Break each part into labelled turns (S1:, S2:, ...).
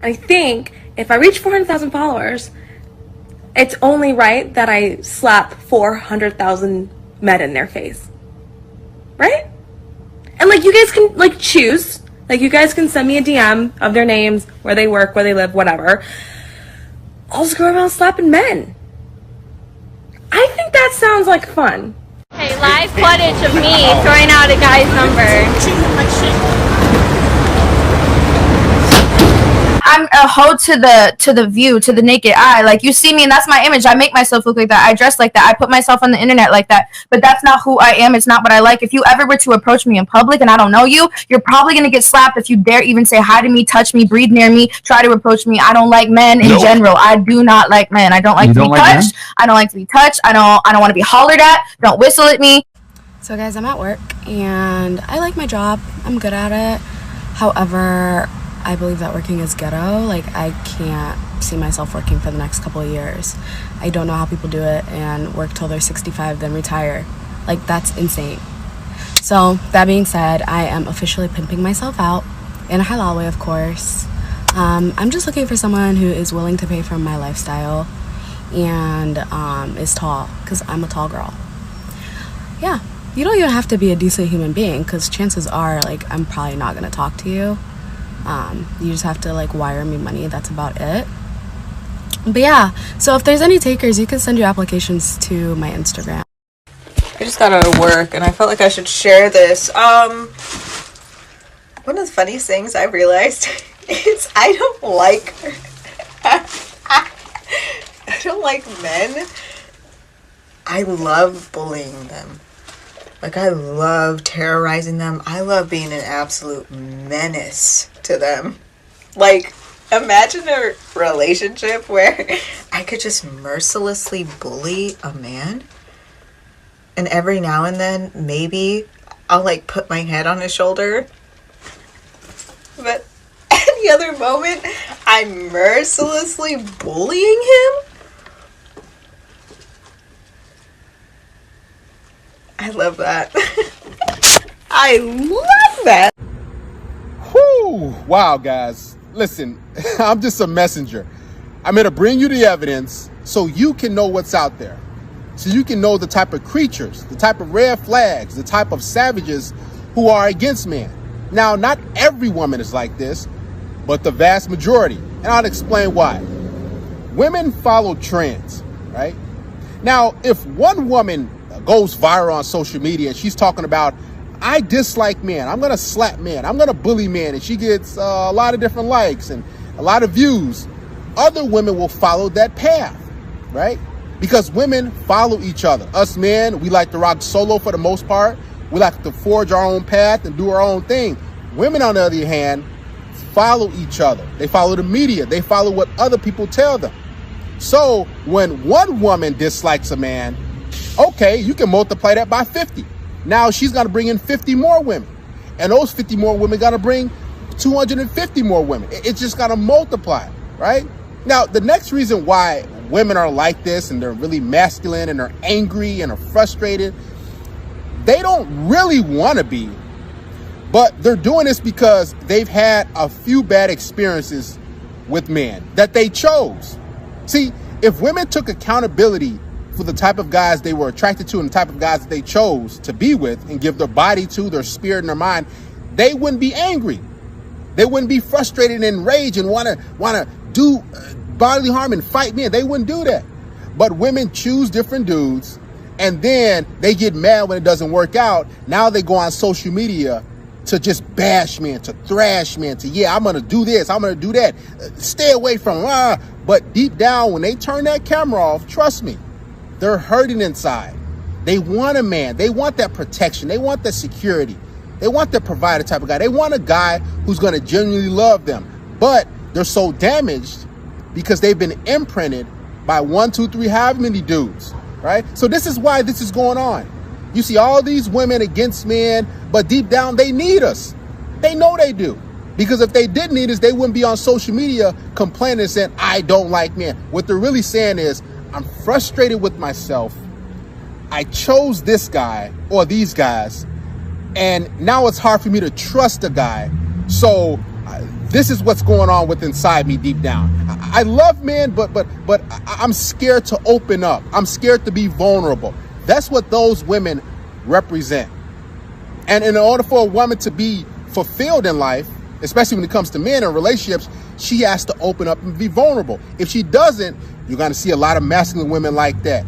S1: And I think if I reach 400,000 followers, it's only right that I slap 400,000 men in their face. Right? And like, you guys can like choose. Like, you guys can send me a DM of their names, where they work, where they live, whatever. I'll just go around slapping men. I think that sounds like fun.
S2: Hey, live footage of me throwing out a guy's number.
S3: I'm a hoe to the view, to the naked eye. Like, you see me and that's my image. I make myself look like that. I dress like that. I put myself on the internet like that. But that's not who I am. It's not what I like. If you ever were to approach me in public and I don't know you, you're probably going to get slapped if you dare even say hi to me, touch me, breathe near me, try to approach me. I don't like men in general. I do not like men. I don't like to be touched. I don't like to be touched. I don't want to be hollered at. Don't whistle at me.
S4: So guys, I'm at work and I like my job. I'm good at it. However, I believe that working is ghetto. Like, I can't see myself working for the next couple of years. I don't know how people do it and work till they're 65, then retire. Like, that's insane. So, that being said, I am officially pimping myself out in a halal way, of course. I'm just looking for someone who is willing to pay for my lifestyle and is tall, because I'm a tall girl. Yeah, you don't even have to be a decent human being, because chances are, like, I'm probably not going to talk to you. You just have to like wire me money. That's about it. But yeah, so if there's any takers, you can send your applications to my Instagram.
S5: I just got out of work and I felt like I should share this. One of the funniest things I realized is I don't like men. I love bullying them. Like, I love terrorizing them. I love being an absolute menace to them. Like, imagine a relationship where I could just mercilessly bully a man. And every now and then, maybe I'll, like, put my head on his shoulder. But any other moment, I'm mercilessly bullying him? I love that. I love that.
S6: Whew. Wow, guys. Listen, I'm just a messenger. I'm here to bring you the evidence so you can know what's out there. So you can know the type of creatures, the type of red flags, the type of savages who are against men. Now, not every woman is like this, but the vast majority. And I'll explain why. Women follow trends, right? Now, if one woman goes viral on social media and she's talking about, I dislike men, I'm gonna slap men, I'm gonna bully men, and she gets a lot of different likes and a lot of views, other women will follow that path, right? Because women follow each other. Us men, we like to rock solo for the most part. We like to forge our own path and do our own thing. Women, on the other hand, follow each other. They follow the media. They follow what other people tell them. So when one woman dislikes a man, okay, you can multiply that by 50. Now she's going to bring in 50 more women. And those 50 more women got to bring 250 more women. It's just going to multiply, right? Now, the next reason why women are like this and they're really masculine and they're angry and are frustrated, they don't really want to be, but they're doing this because they've had a few bad experiences with men that they chose. See, if women took accountability for the type of guys they were attracted to and the type of guys that they chose to be with and give their body to, their spirit and their mind, they wouldn't be angry. They wouldn't be frustrated and enraged and want to do bodily harm and fight men. They wouldn't do that. But women choose different dudes and then they get mad when it doesn't work out. Now they go on social media to just bash men, to thrash men, to, yeah, I'm going to do this, I'm going to do that. Stay away from them. But deep down, when they turn that camera off, trust me, they're hurting inside. They want a man. They want that protection. They want that security. They want that provider type of guy. They want a guy who's going to genuinely love them. But they're so damaged because they've been imprinted by 1, 2, 3, however many dudes, right? So this is why this is going on. You see all these women against men, but deep down they need us. They know they do. Because if they didn't need us, they wouldn't be on social media complaining and saying, I don't like men. What they're really saying is, I'm frustrated with myself. I chose this guy or these guys, and now it's hard for me to trust a guy. So this is what's going on with inside me deep down. I love men, but I'm scared to open up. I'm scared to be vulnerable. That's what those women represent. And in order for a woman to be fulfilled in life, especially when it comes to men and relationships, she has to open up and be vulnerable. If she doesn't, you're going to see a lot of masculine women like that.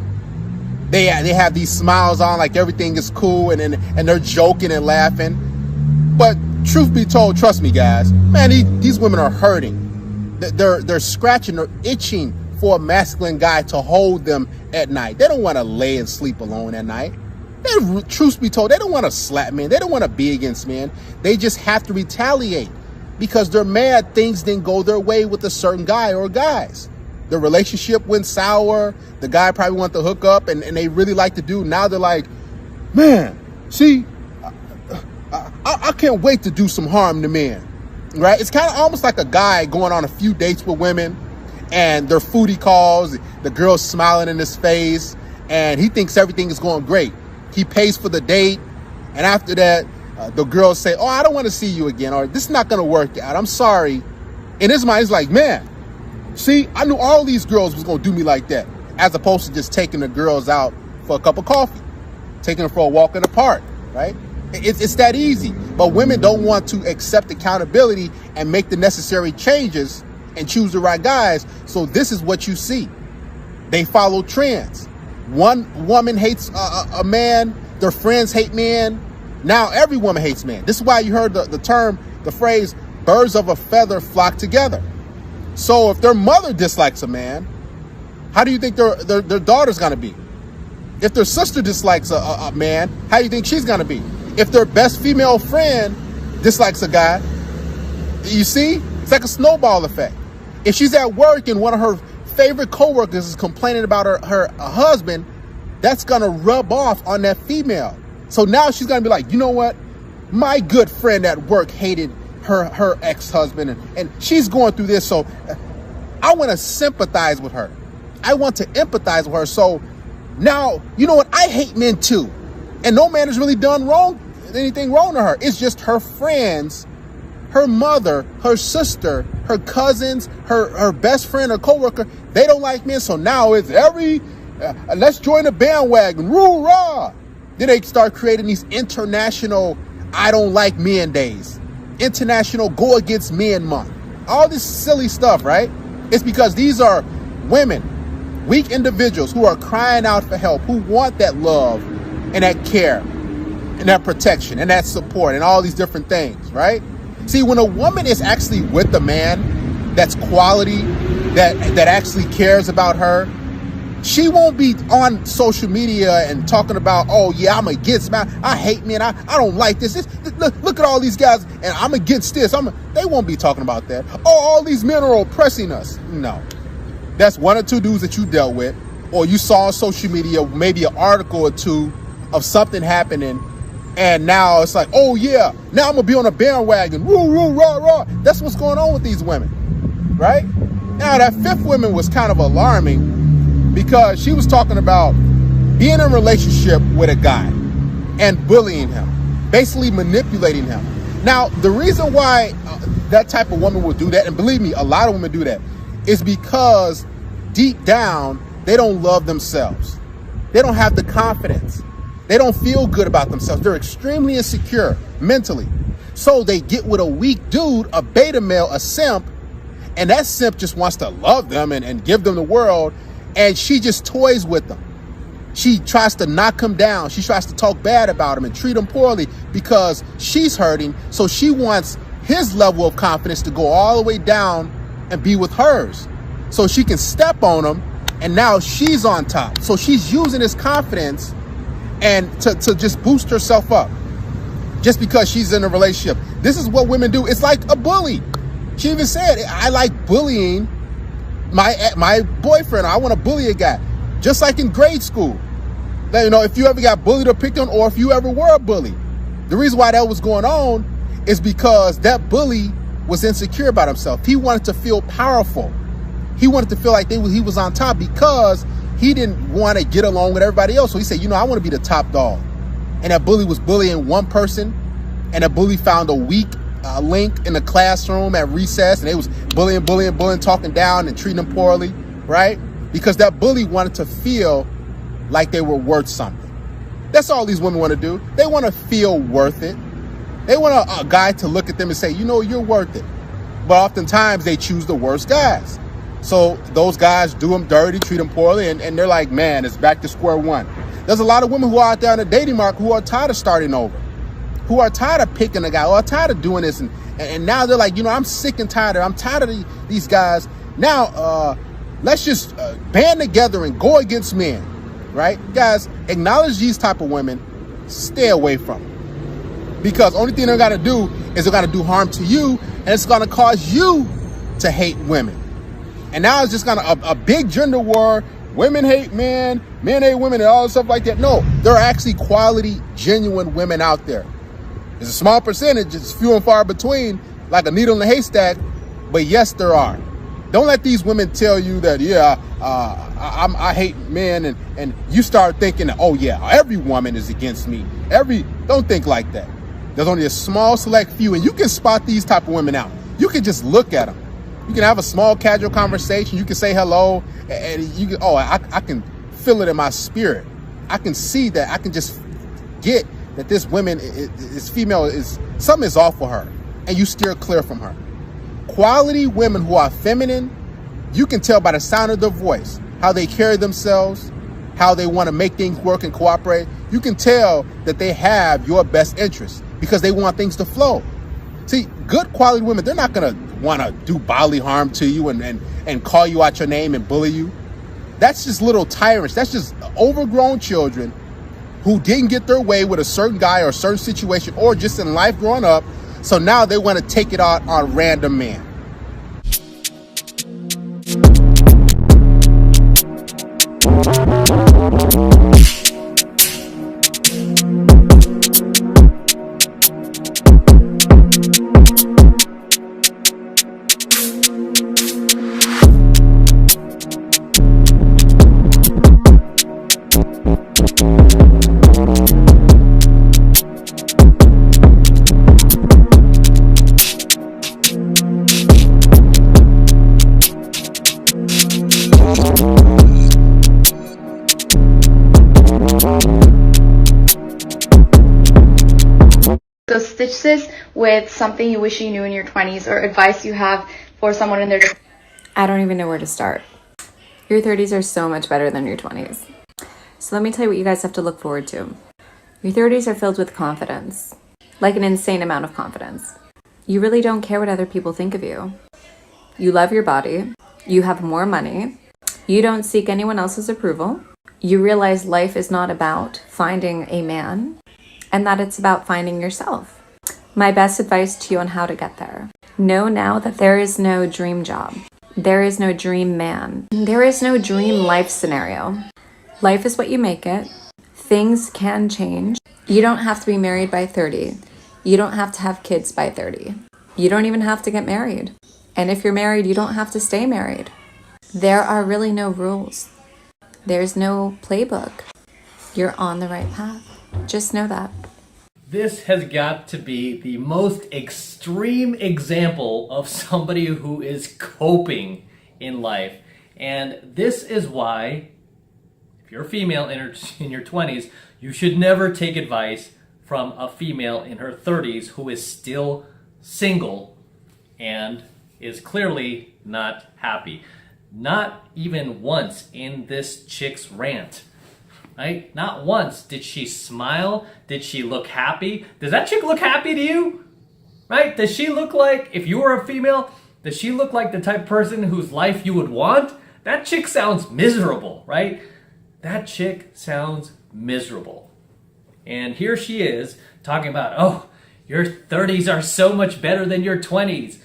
S6: They have these smiles on like everything is cool and they're joking and laughing. But truth be told, trust me, guys, man, these women are hurting. They're scratching, they're itching for a masculine guy to hold them at night. They don't want to lay and sleep alone at night. Truth be told, they don't want to slap men. They don't want to be against men. They just have to retaliate because they're mad things didn't go their way with a certain guy or guys. The relationship went sour. The guy probably wanted to hook up and they really like the dude. Now they're like, man, see, I can't wait to do some harm to men, right? It's kind of almost like a guy going on a few dates with women and their foodie calls, the girl's smiling in his face and he thinks everything is going great. He pays for the date. And after that, the girls say, oh, I don't want to see you again. Or this is not going to work out. I'm sorry. In his mind, he's like, man, see, I knew all these girls was going to do me like that. As opposed to just taking the girls out for a cup of coffee, taking them for a walk in the park, right? It's that easy. But women don't want to accept accountability and make the necessary changes and choose the right guys. So this is what you see. They follow trends. One woman hates a man. Their friends hate men. Now every woman hates men. This is why you heard the phrase, birds of a feather flock together. So if their mother dislikes a man, how do you think their daughter's going to be? If their sister dislikes a man, how do you think she's going to be? If their best female friend dislikes a guy, you see, it's like a snowball effect. If she's at work and one of her favorite coworkers is complaining about her husband, that's going to rub off on that female. So now she's going to be like, you know what? My good friend at work hated her ex-husband and she's going through this. So I want to sympathize with her. I want to empathize with her. So now, you know what? I hate men too. And no man has really done anything wrong to her. It's just her friends, her mother, her sister, her cousins, her best friend, her coworker, they don't like men. So now it's let's join the bandwagon. Roo rah. Then they start creating these international I don't like men days. International go against men month. All this silly stuff, right? It's because these are women, weak individuals who are crying out for help, who want that love and that care and that protection and that support and all these different things, right? See, when a woman is actually with a man that's quality, that actually cares about her, she won't be on social media and talking about, oh yeah, I'm against man, I hate men, I don't like this. Look at all these guys and I'm against this. They won't be talking about that. Oh, all these men are oppressing us. No. That's one or two dudes that you dealt with, or you saw on social media, maybe an article or two of something happening, and now it's like, oh yeah, now I'm gonna be on a bandwagon. Woo, woo, rah, rah. That's what's going on with these women, right? Now that fifth woman was kind of alarming because she was talking about being in a relationship with a guy and bullying him, basically manipulating him. Now, the reason why that type of woman would do that, and believe me, a lot of women do that, is because deep down, they don't love themselves. They don't have the confidence. They don't feel good about themselves. They're extremely insecure mentally. So they get with a weak dude, a beta male, a simp, and that simp just wants to love them and give them the world, and she just toys with them. She tries to knock him down. She tries to talk bad about him and treat him poorly because she's hurting, so she wants his level of confidence to go all the way down and be with hers so she can step on him, and now she's on top. So she's using his confidence and to just boost herself up just because she's in a relationship. This is what women do. It's like a bully. She even said, I like bullying my boyfriend. I want to bully a guy, just like in grade school. Now, you know, if you ever got bullied or picked on, or if you ever were a bully, the reason why that was going on is because that bully was insecure about himself. He wanted to feel powerful. He wanted to feel like he was on top because he didn't want to get along with everybody else. So he said, you know, I want to be the top dog. And that bully was bullying one person, and that bully found a weak a link in the classroom at recess, and they was bullying, talking down and treating them poorly, right? Because that bully wanted to feel like they were worth something. That's all these women want to do. They want to feel worth it. They want a guy to look at them and say, you know, you're worth it. But oftentimes they choose the worst guys. So those guys do them dirty, treat them poorly, and they're like, man, it's back to square one. There's a lot of women who are out there on the dating market who are tired of starting over, who are tired of picking a guy, who are tired of doing this. And now they're like, you know, I'm sick and tired. I'm tired of these guys. Now, let's just band together and go against men, right? Guys, acknowledge these type of women. Stay away from them. Because only thing they're going to do is they're going to do harm to you, and it's going to cause you to hate women. And now it's just going to a big gender war. Women hate men, men hate women, and all this stuff like that. No, there are actually quality, genuine women out there. It's a small percentage. It's few and far between, like a needle in a haystack. But yes, there are. Don't let these women tell you that, yeah, I hate men, and you start thinking, oh yeah, every woman is against me. Don't think like that. There's only a small select few, and you can spot these type of women out. You can just look at them. You can have a small casual conversation. You can say hello, and you can, I can feel it in my spirit. I can see that. I can just get that this female is something is off with her, and you steer clear from her. Quality women who are feminine, you can tell by the sound of their voice, how they carry themselves, how they want to make things work and cooperate. You can tell that they have your best interest because they want things to flow. See, good quality women, they're not going to want to do bodily harm to you and call you out your name and bully you. That's just little tyrants. That's just overgrown children who didn't get their way with a certain guy or a certain situation or just in life growing up. So now they want to take it out on random men.
S7: So stitch this with something you wish you knew in your 20s or advice you have for someone in their...
S8: I don't even know where to start. Your 30s are so much better than your 20s. So let me tell you what you guys have to look forward to. Your 30s are filled with confidence, like an insane amount of confidence. You really don't care what other people think of you. You love your body. You have more money. You don't seek anyone else's approval. You realize life is not about finding a man, and that it's about finding yourself. My best advice to you on how to get there. Know now that there is no dream job. There is no dream man. There is no dream life scenario. Life is what you make it. Things can change. You don't have to be married by 30. You don't have to have kids by 30. You don't even have to get married. And if you're married, you don't have to stay married. There are really no rules. There's no playbook. You're on the right path. Just know that.
S9: This has got to be the most extreme example of somebody who is coping in life. And this is why, if you're a female in your 20s, you should never take advice from a female in her 30s who is still single and is clearly not happy. Not even once in this chick's rant. Right? Not once did she smile. Did she look happy? Does that chick look happy to you? Right? Does she look like, if you were a female, does she look like the type of person whose life you would want? That chick sounds miserable, right? That chick sounds miserable. And here she is talking about, oh, your 30s are so much better than your 20s.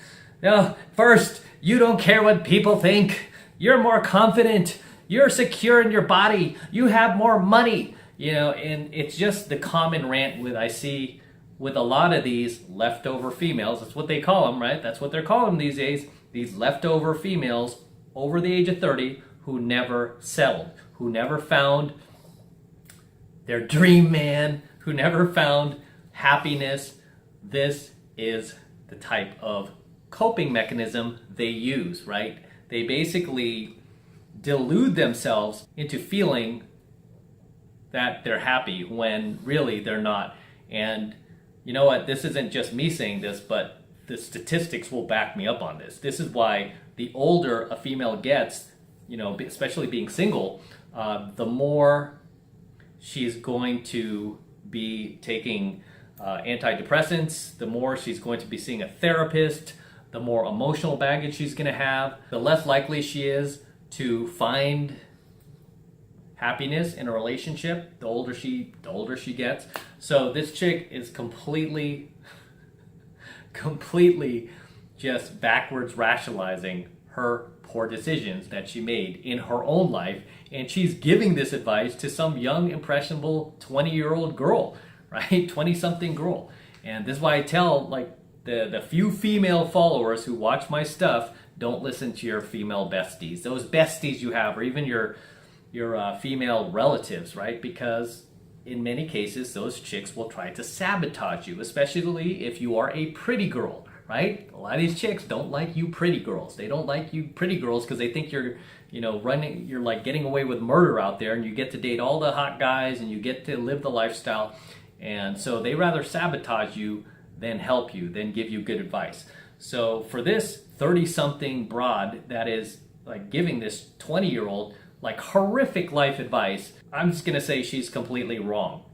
S9: No, first, you don't care what people think. You're more confident. You're secure in your body. You have more money. You know, and it's just the common rant I see with a lot of these leftover females. That's what they call them, right? That's what they're calling them these days. These leftover females over the age of 30 who never settled, who never found their dream man, who never found happiness. This is the type of coping mechanism they use, right? They basically delude themselves into feeling that they're happy when really they're not. And you know what? This isn't just me saying this, but the statistics will back me up on this. This is why the older a female gets, you know, especially being single, the more she's going to be taking antidepressants, the more she's going to be seeing a therapist, the more emotional baggage she's going to have, the less likely she is to find happiness in a relationship the older she gets. So this chick is completely just backwards rationalizing her poor decisions that she made in her own life, and she's giving this advice to some young impressionable 20-year-old girl, right? 20-something girl. And this is why I tell like the few female followers who watch my stuff, don't listen to your female besties, those besties you have, or even your female relatives, right? Because in many cases, those chicks will try to sabotage you, especially if you are a pretty girl, right? A lot of these chicks don't like you pretty girls. They don't like you pretty girls because they think you're, you know, you're like getting away with murder out there, and you get to date all the hot guys and you get to live the lifestyle. And so they rather sabotage you than help you, than give you good advice. So for this 30-something broad that is like giving this 20-year-old like horrific life advice, I'm just gonna say she's completely wrong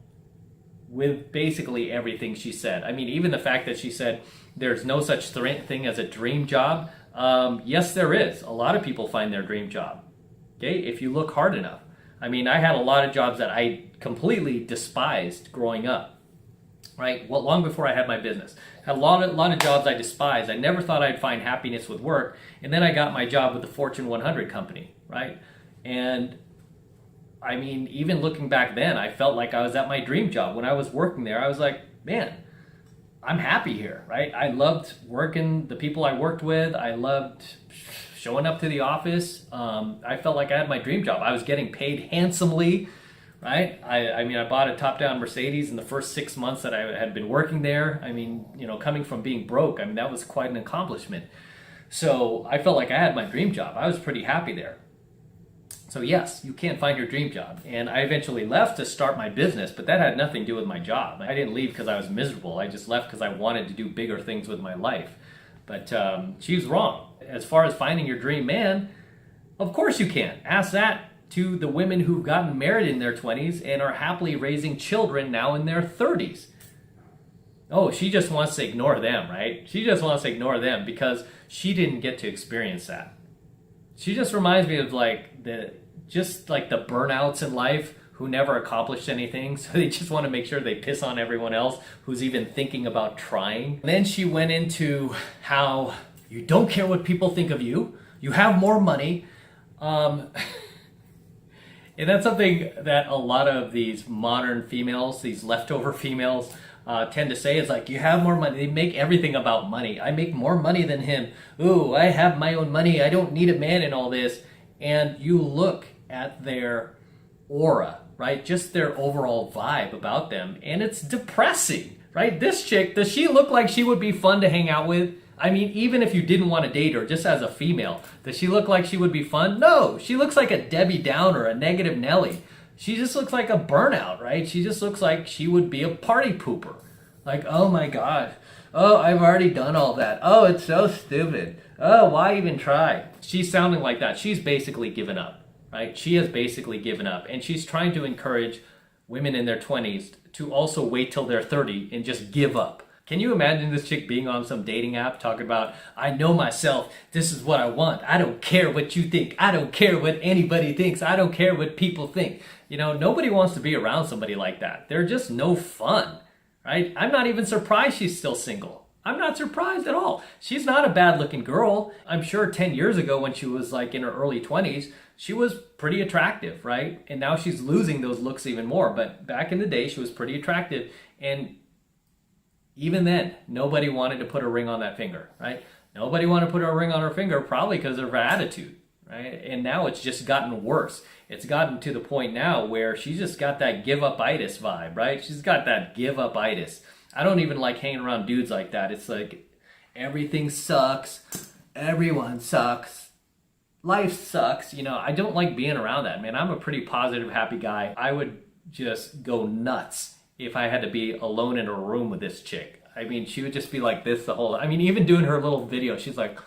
S9: with basically everything she said. I mean, even the fact that she said there's no such thing as a dream job. Yes, there is. A lot of people find their dream job, okay, if you look hard enough. I mean, I had a lot of jobs that I completely despised growing up, right? Well, long before I had my business. Had a lot of jobs I despised. I never thought I'd find happiness with work. And then I got my job with the Fortune 100 company, right? And I mean, even looking back then, I felt like I was at my dream job. When I was working there, I was like, man, I'm happy here, right? I loved working, the people I worked with. I loved showing up to the office. I felt like I had my dream job. I was getting paid handsomely, right? I mean, I bought a top-down Mercedes in the first 6 months that I had been working there. I mean, you know, coming from being broke, I mean, that was quite an accomplishment. So I felt like I had my dream job. I was pretty happy there. So yes, you can find your dream job. And I eventually left to start my business, but that had nothing to do with my job. I didn't leave because I was miserable. I just left because I wanted to do bigger things with my life. But she was wrong. As far as finding your dream man, of course you can. Ask that to the women who've gotten married in their 20s and are happily raising children now in their 30s. Oh, she just wants to ignore them, right? She just wants to ignore them because she didn't get to experience that. She just reminds me of like the burnouts in life who never accomplished anything, so they just want to make sure they piss on everyone else who's even thinking about trying. And then she went into how you don't care what people think of you, you have more money. And that's something that a lot of these modern females, these leftover females, tend to say is like, you have more money. They make everything about money. I make more money than him. Ooh, I have my own money. I don't need a man in all this. And you look at their aura, right? Just their overall vibe about them. And it's depressing, right? This chick, does she look like she would be fun to hang out with? I mean, even if you didn't want to date her, just as a female, does she look like she would be fun? No, she looks like a Debbie Downer, a negative Nelly. She just looks like a burnout, right? She just looks like she would be a party pooper. Like, oh my God. Oh, I've already done all that. Oh, it's so stupid. Oh, why even try? She's sounding like that. She's basically given up, right? She has basically given up. And she's trying to encourage women in their 20s to also wait till they're 30 and just give up. Can you imagine this chick being on some dating app talking about, I know myself, this is what I want. I don't care what you think. I don't care what anybody thinks. I don't care what people think. You know, nobody wants to be around somebody like that. They're just no fun, right? I'm not even surprised she's still single. I'm not surprised at all. She's not a bad looking girl. I'm sure 10 years ago when she was like in her early 20s, she was pretty attractive, right? And now she's losing those looks even more. But back in the day, she was pretty attractive. And even then, nobody wanted to put a ring on that finger, right? Nobody wanted to put a ring on her finger, probably because of her attitude, right? And now it's just gotten worse. It's gotten to the point now where she's just got that give-up-itis vibe, right? She's got that give-up-itis. I don't even like hanging around dudes like that. It's like everything sucks, everyone sucks, life sucks. You know, I don't like being around that, man. I'm a pretty positive, happy guy. I would just go nuts if I had to be alone in a room with this chick. I mean, she would just be like this the whole, I mean, even doing her little video, she's like,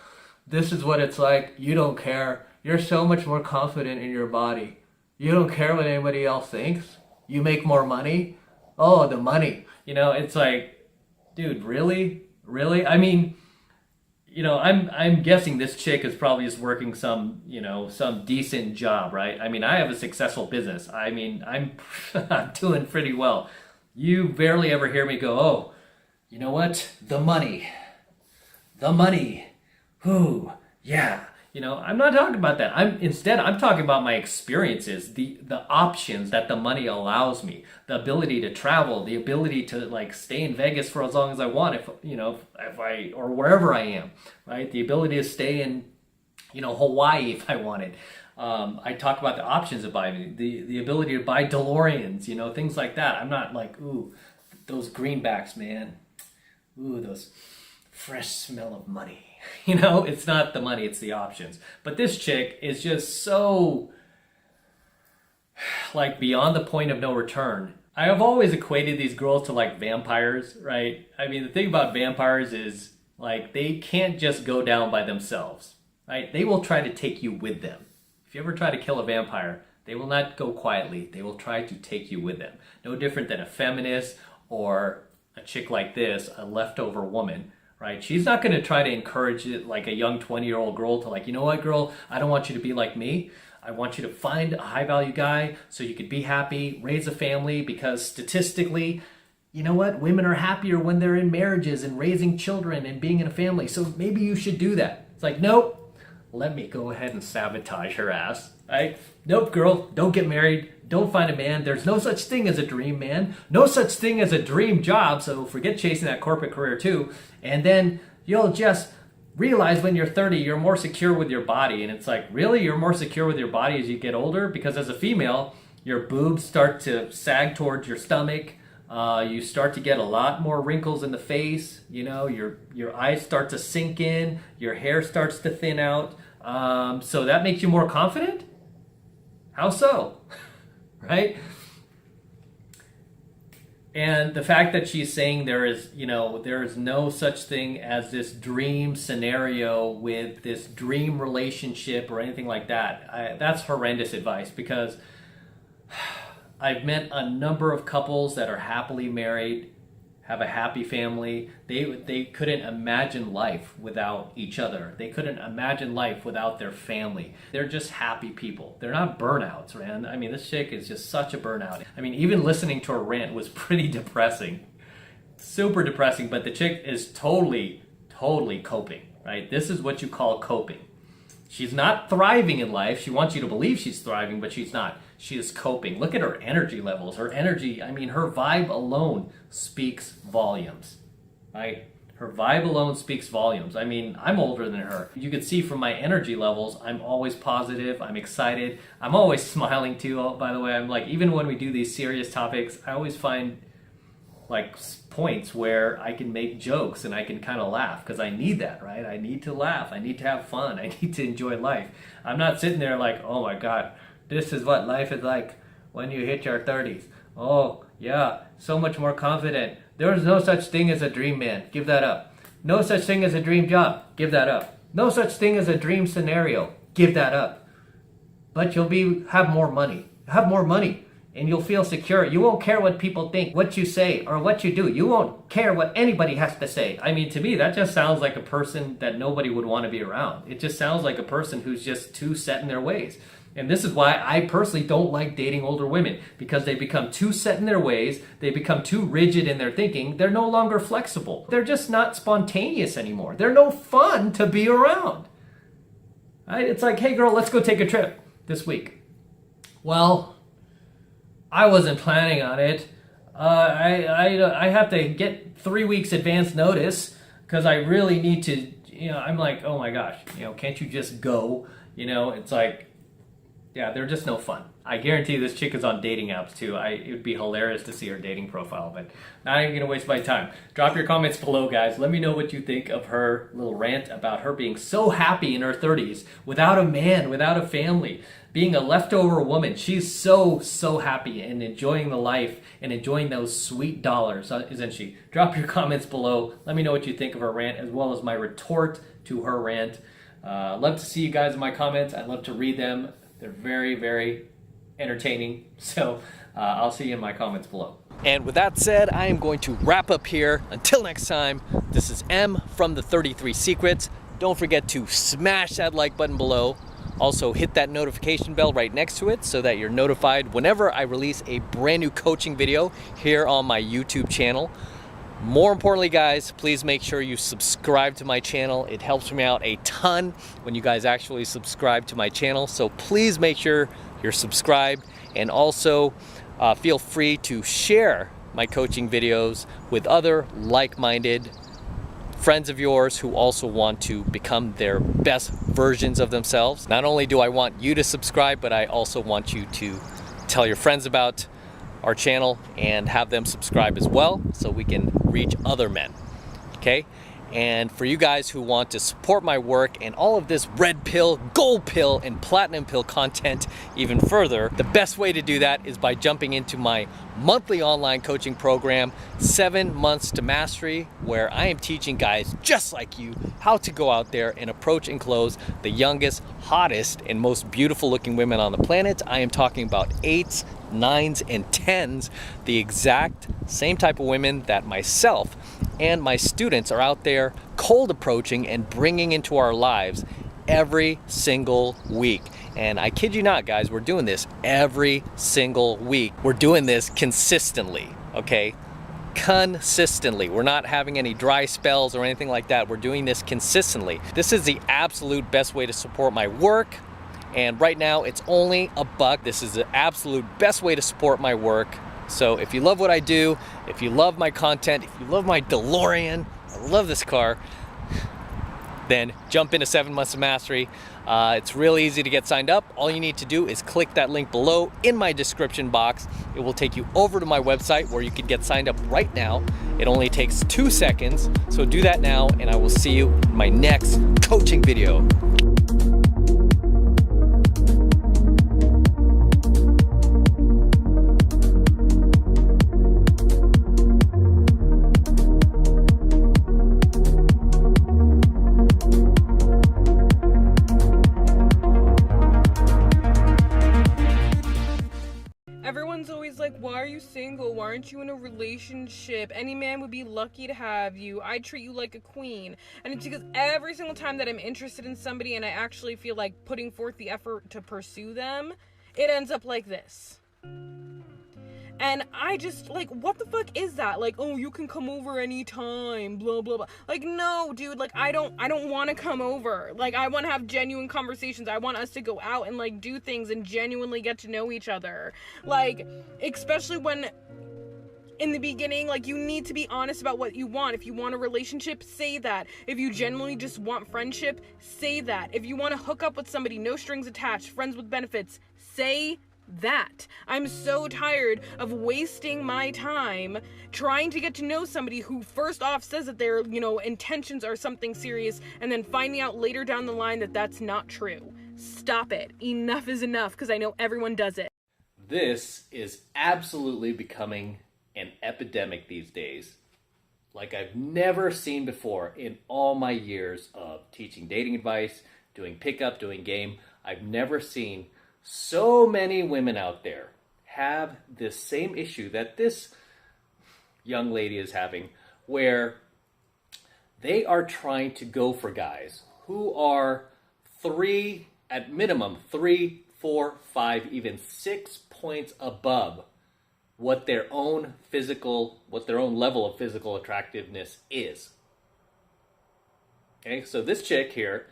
S9: this is what it's like. You don't care. You're so much more confident in your body. You don't care what anybody else thinks. You make more money. Oh, the money. You know, it's like, dude, really? Really? I mean, you know, I'm guessing this chick is probably just working some, you know, some decent job, right? I mean, I have a successful business. I mean, I'm doing pretty well. You barely ever hear me go, oh, you know what? The money. The money. Whoo, yeah. You know, I'm not talking about that. I'm talking about my experiences, the options that the money allows me, the ability to travel, the ability to like stay in Vegas for as long as I want, if I or wherever I am, right? The ability to stay in, you know, Hawaii if I wanted. I talk about the options of buying, the ability to buy DeLoreans, you know, things like that. I'm not like, ooh, those greenbacks, man. Ooh, those fresh smell of money. You know, it's not the money, it's the options. But this chick is just so, like, beyond the point of no return. I have always equated these girls to, like, vampires, right? I mean, the thing about vampires is, like, they can't just go down by themselves, right? They will try to take you with them. If you ever try to kill a vampire, they will not go quietly. They will try to take you with them. No different than a feminist or a chick like this, a leftover woman, right? She's not going to try to encourage it like a young 20-year-old girl to like, you know what, girl, I don't want you to be like me. I want you to find a high-value guy so you could be happy, raise a family, because statistically, you know what? Women are happier when they're in marriages and raising children and being in a family. So maybe you should do that. It's like, nope. Let me go ahead and sabotage her ass, right? Nope, girl, don't get married. Don't find a man. There's no such thing as a dream man. No such thing as a dream job. So forget chasing that corporate career too. And then you'll just realize when you're 30, you're more secure with your body. And it's like, really? You're more secure with your body as you get older? Because as a female, your boobs start to sag towards your stomach. You start to get a lot more wrinkles in the face. You know, your eyes start to sink in. Your hair starts to thin out. So that makes you more confident? How so? Right? And the fact that she's saying there is no such thing as this dream scenario with this dream relationship or anything like that, that's horrendous advice, because I've met a number of couples that are happily married, have a happy family. They couldn't imagine life without each other. They couldn't imagine life without their family. They're just happy people. They're not burnouts, man. I mean, this chick is just such a burnout. I mean, even listening to her rant was pretty depressing. Super depressing, but the chick is totally coping, right? This is what you call coping. She's not thriving in life. She wants you to believe she's thriving, but she's not. She is coping. Look at her energy levels. Her energy, I mean, her vibe alone speaks volumes, right? Her vibe alone speaks volumes. I mean, I'm older than her. You can see from my energy levels, I'm always positive. I'm excited. I'm always smiling too, by the way. I'm like, even when we do these serious topics, I always find like points where I can make jokes and I can kind of laugh, because I need that, right? I need to laugh. I need to have fun. I need to enjoy life. I'm not sitting there like, oh my God, this is what life is like when you hit your 30s. Oh yeah, so much more confident. There is no such thing as a dream man. Give that up. No such thing as a dream job. Give that up. No such thing as a dream scenario. Give that up. But you'll have more money. Have more money. And you'll feel secure. You won't care what people think, what you say, or what you do. You won't care what anybody has to say. I mean, to me, that just sounds like a person that nobody would want to be around. It just sounds like a person who's just too set in their ways. And this is why I personally don't like dating older women, because they become too set in their ways. They become too rigid in their thinking. They're no longer flexible. They're just not spontaneous anymore. They're no fun to be around. Right? It's like, hey girl, let's go take a trip this week. Well, I wasn't planning on it. I have to get 3 weeks advance notice because I really need to, I'm like, oh my gosh, can't you just go? It's like, Yeah, they're just no fun. I guarantee this chick is on dating apps too. It would be hilarious to see her dating profile, but not even gonna waste my time. Drop your comments below, guys. Let me know what you think of her little rant about her being so happy in her 30s without a man, without a family, being a leftover woman. She's so happy and enjoying the life and enjoying those sweet dollars, isn't she? Drop your comments below. Let me know what you think of her rant as well as my retort to her rant. Love to see you guys in my comments. I'd love to read them. They're very entertaining. So I'll see you in my comments below. And with that said, I am going to wrap up here. Until next time, this is M from the 33 Secrets. Don't forget to smash that like button below. Also hit that notification bell right next to it so that you're notified whenever I release a brand new coaching video here on my YouTube channel. More importantly, guys, please make sure you subscribe to my channel. It helps me out a ton when you guys actually subscribe to my channel. So please make sure you're subscribed, and also feel free to share my coaching videos with other like-minded friends of yours who also want to become their best versions of themselves. Not only do I want you to subscribe, but I also want you to tell your friends about our channel and have them subscribe as well so we can reach other men, okay? And for you guys who want to support my work and all of this red pill, gold pill, and platinum pill content even further, the best way to do that is by jumping into my monthly online coaching program, 7 Months to Mastery, where I am teaching guys just like you how to go out there and approach and close the youngest, hottest, and most beautiful looking women on the planet. I am talking about 8s, 9s, and 10s, the exact same type of women that myself and my students are out there cold approaching and bringing into our lives every single week. And I kid you not, guys, we're doing this every single week. We're doing this consistently, okay? Consistently. We're not having any dry spells or anything like that. We're doing this consistently. This is the absolute best way to support my work. And right now it's only $1. This is the absolute best way to support my work. So if you love what I do, if you love my content, if you love my DeLorean, I love this car, then jump into 7 Months of Mastery. It's really easy to get signed up. All you need to do is click that link below in my description box. It will take you over to my website where you can get signed up right now. It only takes 2 seconds. So do that now, and I will see you in my next coaching video.
S10: Everyone's always like, why are you single? Why aren't you in a relationship? Any man would be lucky to have you. I treat you like a queen. And it's because every single time that I'm interested in somebody and I actually feel like putting forth the effort to pursue them, it ends up like this. And I just, like, what the fuck is that? Like, oh, you can come over anytime, blah, blah, blah. Like, no, dude, like, I don't want to come over. Like, I want to have genuine conversations. I want us to go out and, like, do things and genuinely get to know each other. Like, especially when, in the beginning, like, you need to be honest about what you want. If you want a relationship, say that. If you genuinely just want friendship, say that. If you want to hook up with somebody, no strings attached, friends with benefits, say that. I'm so tired of wasting my time trying to get to know somebody who first off says that their, intentions are something serious, and then finding out later down the line that that's not true. Stop it. Enough is enough, because I know everyone does it.
S9: This is absolutely becoming an epidemic these days, like I've never seen before in all my years of teaching dating advice, doing pickup, doing game. I've never seen so many women out there have this same issue that this young lady is having, where they are trying to go for guys who are at minimum 3, 4, 5, even 6 points above what their own level of physical attractiveness is. Okay, so this chick here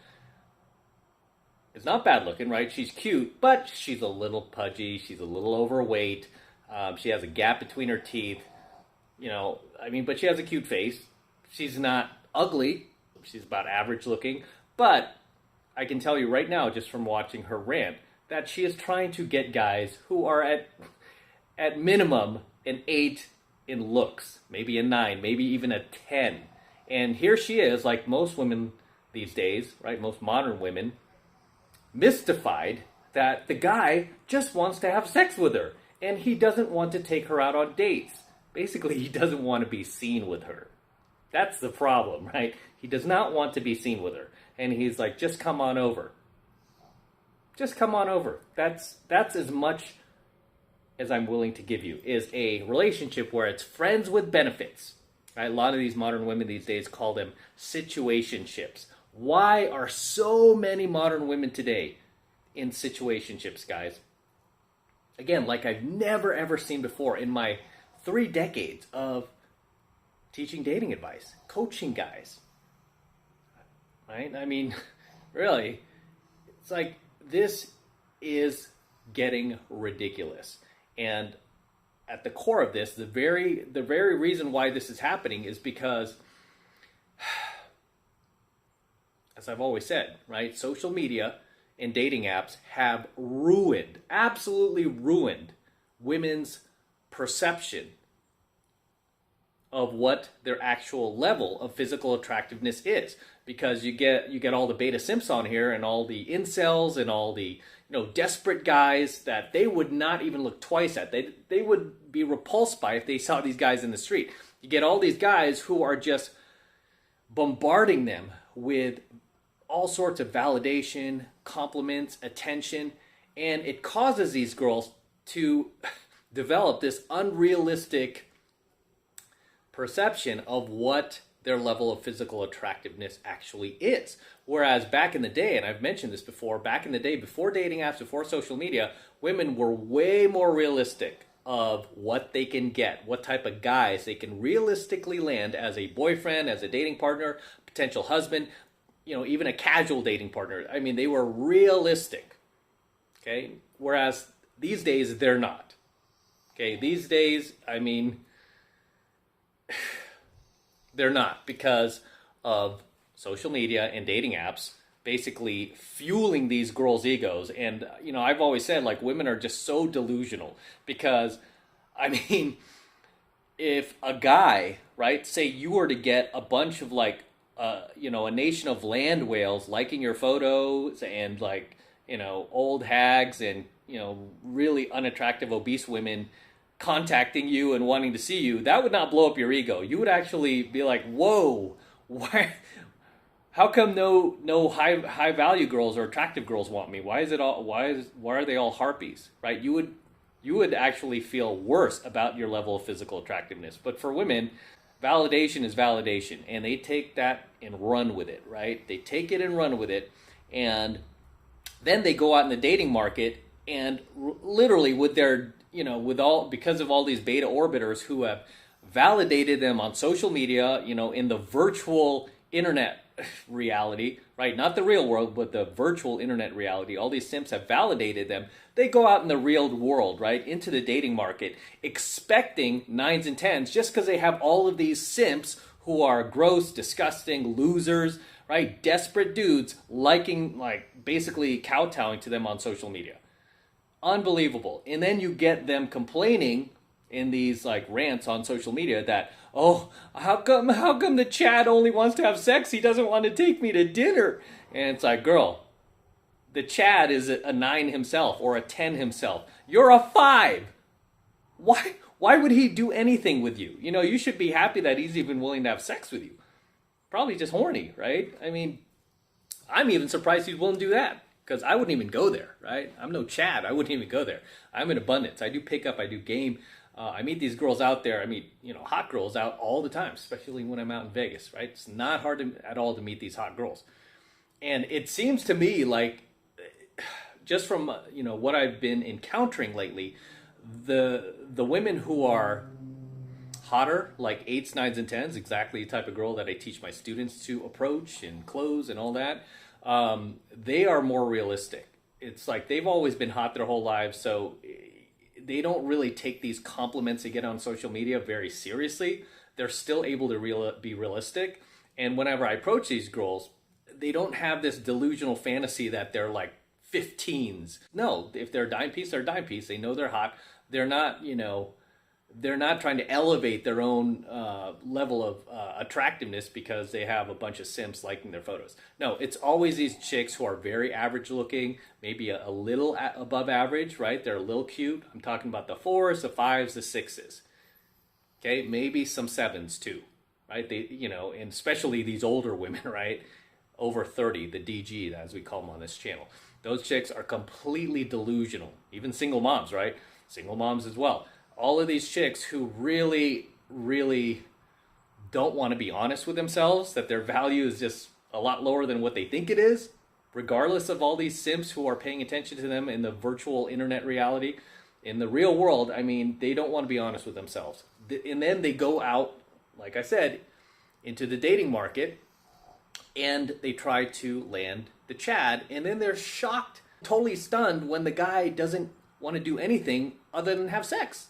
S9: is not bad looking, right? She's cute, but she's a little pudgy. She's a little overweight. She has a gap between her teeth. But she has a cute face. She's not ugly. She's about average looking. But I can tell you right now, just from watching her rant, that she is trying to get guys who are at minimum an 8 in looks, maybe a 9, maybe even a 10. And here she is, like most women these days, right? Most modern women, mystified that the guy just wants to have sex with her and he doesn't want to take her out on dates. Basically, he doesn't want to be seen with her. That's the problem, right? He does not want to be seen with her. And he's like, just come on over. Just come on over. That's as much as I'm willing to give you, is a relationship where it's friends with benefits. Right? A lot of these modern women these days call them situationships. Why are so many modern women today in situationships, guys? Again, like I've never ever seen before in my 3 decades of teaching dating advice, coaching guys. Right? I mean, really, it's like this is getting ridiculous. And at the core of this, the very reason why this is happening is because, as I've always said, right, social media and dating apps have ruined, absolutely ruined, women's perception of what their actual level of physical attractiveness is. Because you get all the beta simps on here and all the incels and all the desperate guys that they would not even look twice at. They would be repulsed by if they saw these guys in the street. You get all these guys who are just bombarding them with all sorts of validation, compliments, attention, and it causes these girls to develop this unrealistic perception of what their level of physical attractiveness actually is. Whereas back in the day, and I've mentioned this before, back in the day, before dating apps, before social media, women were way more realistic of what they can get, what type of guys they can realistically land as a boyfriend, as a dating partner, potential husband, even a casual dating partner. I mean, they were realistic, okay? Whereas these days, they're not. Okay, these days, I mean, they're not, because of social media and dating apps basically fueling these girls' egos. And, I've always said, like, women are just so delusional because, I mean, if a guy, right, say you were to get a bunch of, like, a nation of land whales liking your photos and, like, old hags and, really unattractive obese women contacting you and wanting to see you, that would not blow up your ego. You would actually be like, whoa, why? How come no high value girls or attractive girls want me? Why are they all harpies? Right? You would actually feel worse about your level of physical attractiveness. But for women, validation is validation, and they take that and run with it, right? They take it and run with it, and then they go out in the dating market and literally with their because of all these beta orbiters who have validated them on social media, in the virtual internet reality, right? Not the real world, but the virtual internet reality. All these simps have validated them. They go out in the real world, right? Into the dating market, expecting 9s and 10s just because they have all of these simps who are gross, disgusting, losers, right? Desperate dudes liking, like, basically kowtowing to them on social media. Unbelievable. And then you get them complaining in these like rants on social media that, oh, how come the Chad only wants to have sex? He doesn't want to take me to dinner. And it's like, girl, the Chad is a 9 himself or a 10 himself. You're a 5. Why would he do anything with you? You should be happy that he's even willing to have sex with you. Probably just horny, right? I mean, I'm even surprised he's willing to do that. Because I wouldn't even go there, right? I'm no Chad. I wouldn't even go there. I'm in abundance. I do pickup. I do game. I meet these girls out there. I meet, hot girls out all the time, especially when I'm out in Vegas, right? It's not hard at all to meet these hot girls. And it seems to me like, just from, what I've been encountering lately, the women who are hotter, like 8s, 9s, and 10s, exactly the type of girl that I teach my students to approach and close and all that, they are more realistic. It's like they've always been hot their whole lives, so they don't really take these compliments they get on social media very seriously. They're still able to be realistic. And whenever I approach these girls, they don't have this delusional fantasy that they're like 15s. No, if they're a dime piece, they're a dime piece. They know they're hot. They're not, they're not trying to elevate their own level of attractiveness because they have a bunch of simps liking their photos. No, it's always these chicks who are very average looking, maybe a little above average, right? They're a little cute. I'm talking about the 4s, the 5s, the 6s. Okay, maybe some 7s too, right? They, and especially these older women, right? Over 30, the DG, as we call them on this channel. Those chicks are completely delusional. Even single moms, right? Single moms as well. All of these chicks who really, really don't want to be honest with themselves, that their value is just a lot lower than what they think it is, regardless of all these simps who are paying attention to them in the virtual internet reality. In the real world, I mean, they don't want to be honest with themselves. And then they go out, like I said, into the dating market, and they try to land the Chad, and then they're shocked, totally stunned when the guy doesn't want to do anything other than have sex.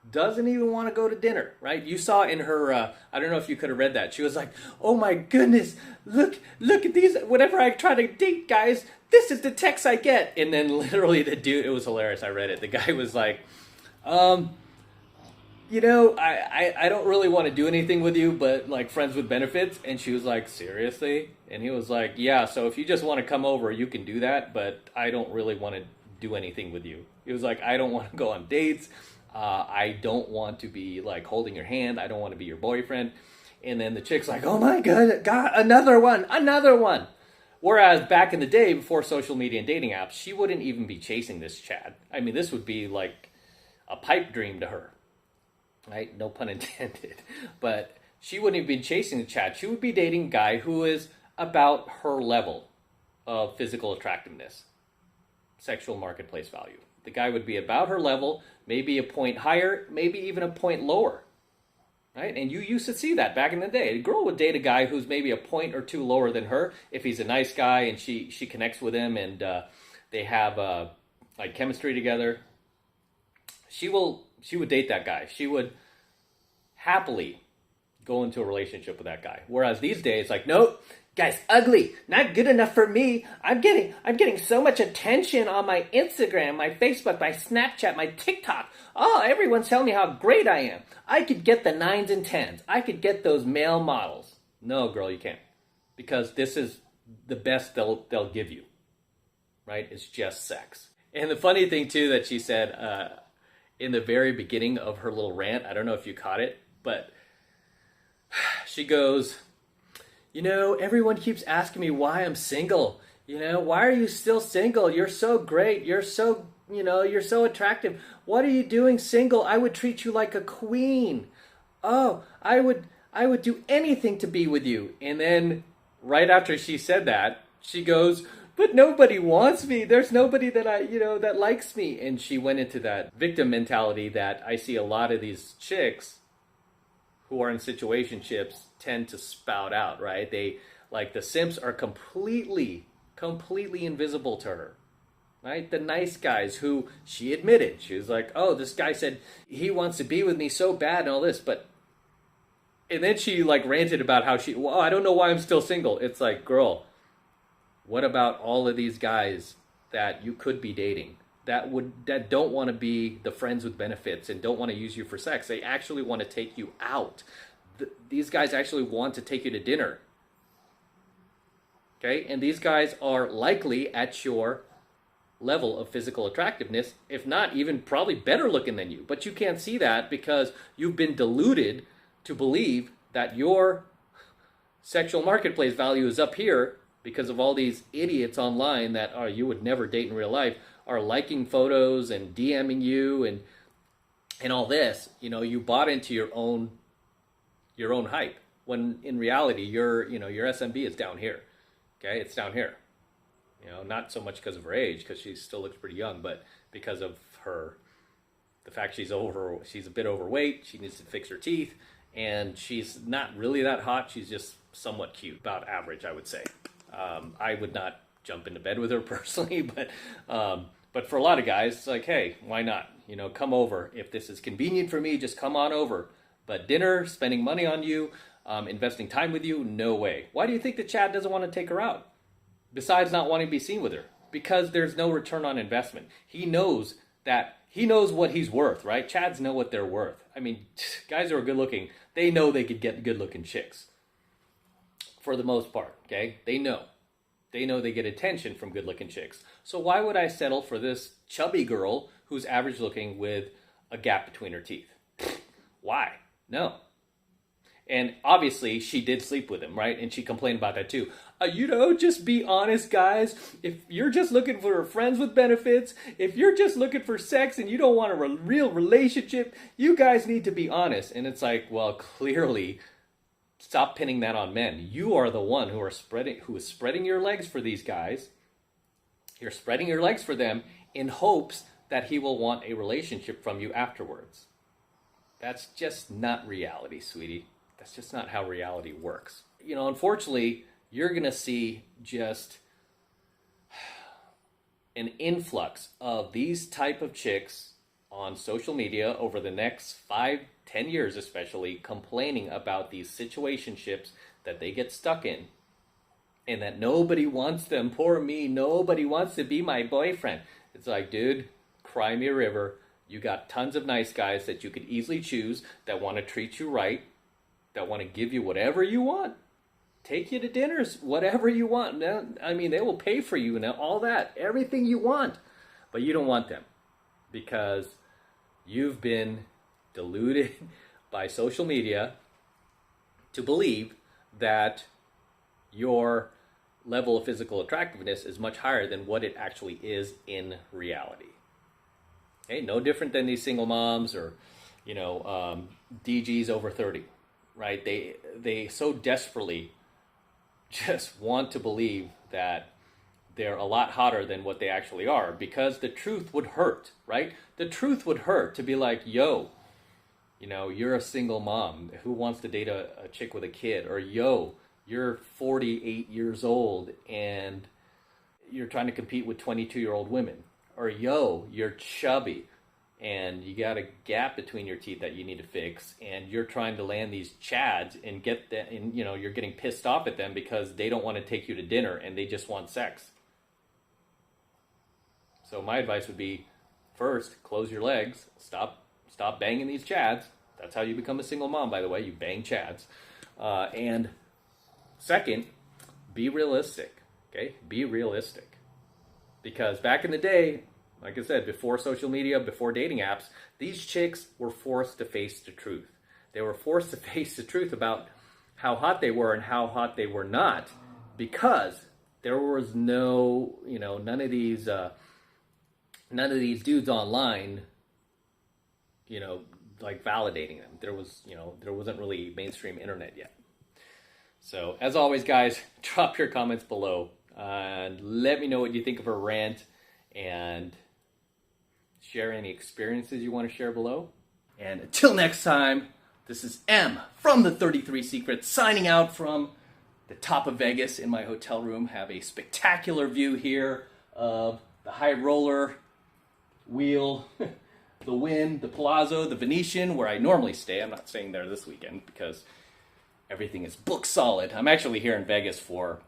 S9: Doesn't even want to go to dinner, right? You saw in her, I don't know if you could have read that. She was like, oh my goodness, look at these. Whenever I try to date guys, this is the text I get. And then literally the dude, it was hilarious. I read it. The guy was like, I don't really want to do anything with you, but like friends with benefits. And she was like, seriously? And he was like, yeah, so if you just want to come over, you can do that, but I don't really want to do anything with you. He was like, I don't want to go on dates. I don't want to be like holding your hand. I don't want to be your boyfriend. And then the chick's like, oh my God, another one. Whereas back in the day, before social media and dating apps, she wouldn't even be chasing this Chad. I mean, this would be like a pipe dream to her, right? No pun intended. But she wouldn't have been chasing the Chad. She would be dating a guy who is about her level of physical attractiveness, sexual marketplace value. The guy would be about her level, maybe a point higher, maybe even a point lower, right? And you used to see that back in the day. A girl would date a guy who's maybe a point or two lower than her if he's a nice guy and she connects with him and they have like chemistry together. She would date that guy. She would happily go into a relationship with that guy. Whereas these days, like, nope. Guys, ugly, not good enough for me. I'm getting so much attention on my Instagram, my Facebook, my Snapchat, my TikTok. Oh, everyone's telling me how great I am. I could get the 9s and 10s. I could get those male models. No, girl, you can't. Because this is the best they'll give you. Right? It's just sex. And the funny thing, too, that she said in the very beginning of her little rant, I don't know if you caught it, but she goes, everyone keeps asking me why I'm single. Why are you still single? You're so great. You're so attractive. What are you doing single? I would treat you like a queen. Oh, I would do anything to be with you. And then right after she said that, she goes, but nobody wants me. There's nobody that that likes me. And she went into that victim mentality that I see a lot of these chicks who are in situationships tend to spout out, right? They, like, the simps are completely invisible to her, right? The nice guys who she admitted, she was like, oh, this guy said he wants to be with me so bad and all this, and then she like ranted about how I don't know why I'm still single. It's like, girl, what about all of these guys that you could be dating that don't want to be the friends with benefits and don't want to use you for sex? They actually want to take you out. These guys actually want to take you to dinner. Okay? And these guys are likely at your level of physical attractiveness, if not even probably better looking than you. But you can't see that because you've been deluded to believe that your sexual marketplace value is up here because of all these idiots online that you would never date in real life are liking photos and DMing you and all this. You bought into your own hype, when in reality your SMB is down here. Okay, it's down here. Not so much because of her age, because she still looks pretty young, but because of the fact she's a bit overweight. She needs to fix her teeth, and she's not really that hot. She's just somewhat cute, about average, I would say. I would not jump into bed with her personally, but for a lot of guys, it's like, hey, why not? Come over. If this is convenient for me, just come on over. But dinner, spending money on you, investing time with you, no way. Why do you think that Chad doesn't want to take her out? Besides not wanting to be seen with her. because there's no return on investment. He knows what he's worth, right? Chads know what they're worth. I mean, guys who are good looking, they know they could get good looking chicks for the most part, okay? They know they get attention from good looking chicks. So why would I settle for this chubby girl who's average looking with a gap between her teeth? Why? No. And obviously she did sleep with him, right? And she complained about that too. Just be honest, guys. If you're just looking for friends with benefits, if you're just looking for sex and you don't want a real relationship, you guys need to be honest. And it's like, well, clearly, stop pinning that on men. You are the one who is spreading your legs for these guys. You're spreading your legs for them in hopes that he will want a relationship from you afterwards. That's just not reality, sweetie. That's just not how reality works. Unfortunately, you're going to see just an influx of these type of chicks on social media over the next 5-10 years, especially, complaining about these situationships that they get stuck in and that nobody wants them. Poor me, nobody wants to be my boyfriend. It's like, dude, cry me a river. You got tons of nice guys that you could easily choose that want to treat you right, that want to give you whatever you want. Take you to dinners, whatever you want. I mean, they will pay for you and all that, everything you want. But you don't want them because you've been deluded by social media to believe that your level of physical attractiveness is much higher than what it actually is in reality. Okay, no different than these single moms or, DGs over 30, right? They so desperately just want to believe that they're a lot hotter than what they actually are because the truth would hurt, right? The truth would hurt to be like, yo, you're a single mom who wants to date a chick with a kid, or yo, you're 48 years old and you're trying to compete with 22-year-old women, or yo, you're chubby and you got a gap between your teeth that you need to fix, and you're trying to land these chads and get that, and you're getting pissed off at them because they don't want to take you to dinner and they just want sex. So my advice would be, first, close your legs, stop banging these chads. That's how you become a single mom, by the way. You bang chads. And second, be realistic. Okay, be realistic. Because back in the day, like I said, before social media, before dating apps, these chicks were forced to face the truth. They were forced to face the truth about how hot they were and how hot they were not, because there was no, none of these dudes online, like validating them. There wasn't really mainstream internet yet. So as always, guys, drop your comments below and let me know what you think of her rant, and share any experiences you want to share below. And until next time, this is M from the 33 Secrets, signing out from the top of Vegas in my hotel room. Have a spectacular view here of the High Roller, Wheel, the Wynn, the Palazzo, the Venetian, where I normally stay. I'm not staying there this weekend because everything is book solid. I'm actually here in Vegas for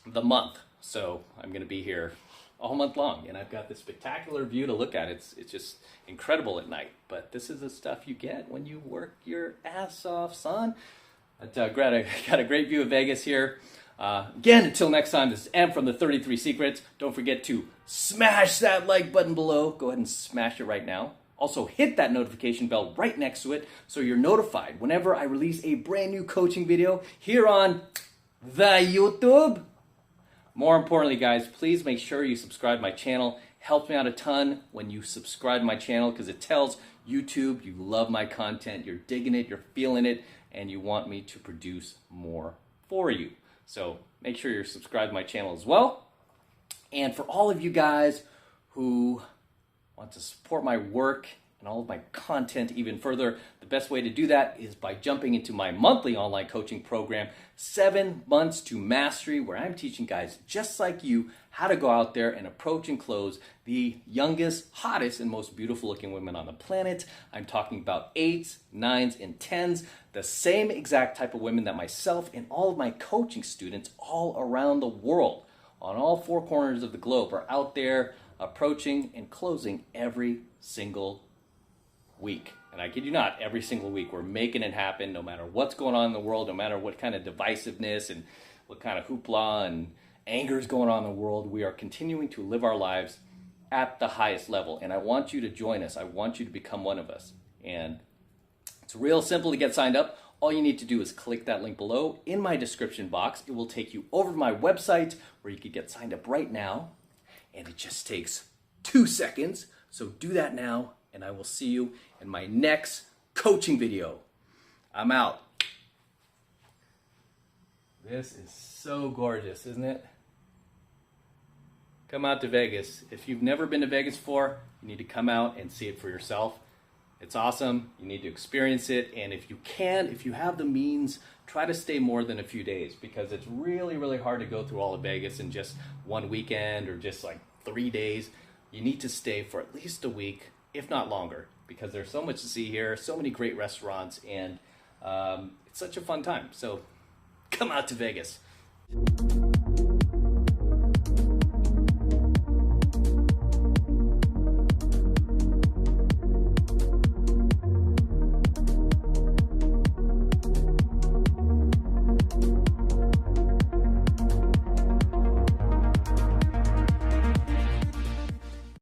S9: the month, so I'm going to be here all month long, and I've got this spectacular view to look at. It's just incredible at night, but this is the stuff you get when you work your ass off, son. I got a great view of Vegas here. Again, until next time, this is M from the 33 Secrets. Don't forget to smash that like button below. Go ahead and smash it right now. Also, hit that notification bell right next to it so you're notified whenever I release a brand new coaching video here on the YouTube. More importantly, guys, please make sure you subscribe to my channel. Helps me out a ton when you subscribe to my channel, because it tells YouTube you love my content, you're digging it, you're feeling it, and you want me to produce more for you. So make sure you're subscribed to my channel as well. And for all of you guys who want to support my work and all of my content even further, the best way to do that is by jumping into my monthly online coaching program, 7 Months to Mastery, where I'm teaching guys just like you how to go out there and approach and close the youngest, hottest, and most beautiful looking women on the planet. I'm talking about 8s, 9s, and 10s, the same exact type of women that myself and all of my coaching students all around the world on all four corners of the globe are out there approaching and closing every single week. And I kid you not, every single week we're making it happen, no matter what's going on in the world, no matter what kind of divisiveness and what kind of hoopla and anger is going on in the world. We are continuing to live our lives at the highest level. And I want you to join us. I want you to become one of us. And it's real simple to get signed up. All you need to do is click that link below in my description box. It will take you over to my website where you can get signed up right now. And it just takes 2 seconds. So do that now, and I will see you in my next coaching video. I'm out. This is so gorgeous, isn't it? Come out to Vegas. If you've never been to Vegas before, you need to come out and see it for yourself. It's awesome. You need to experience it. And if you can, if you have the means, try to stay more than a few days, because it's really, really hard to go through all of Vegas in just one weekend or just like 3 days. You need to stay for at least a week, if not longer, because there's so much to see here, so many great restaurants, and it's such a fun time. So come out to Vegas.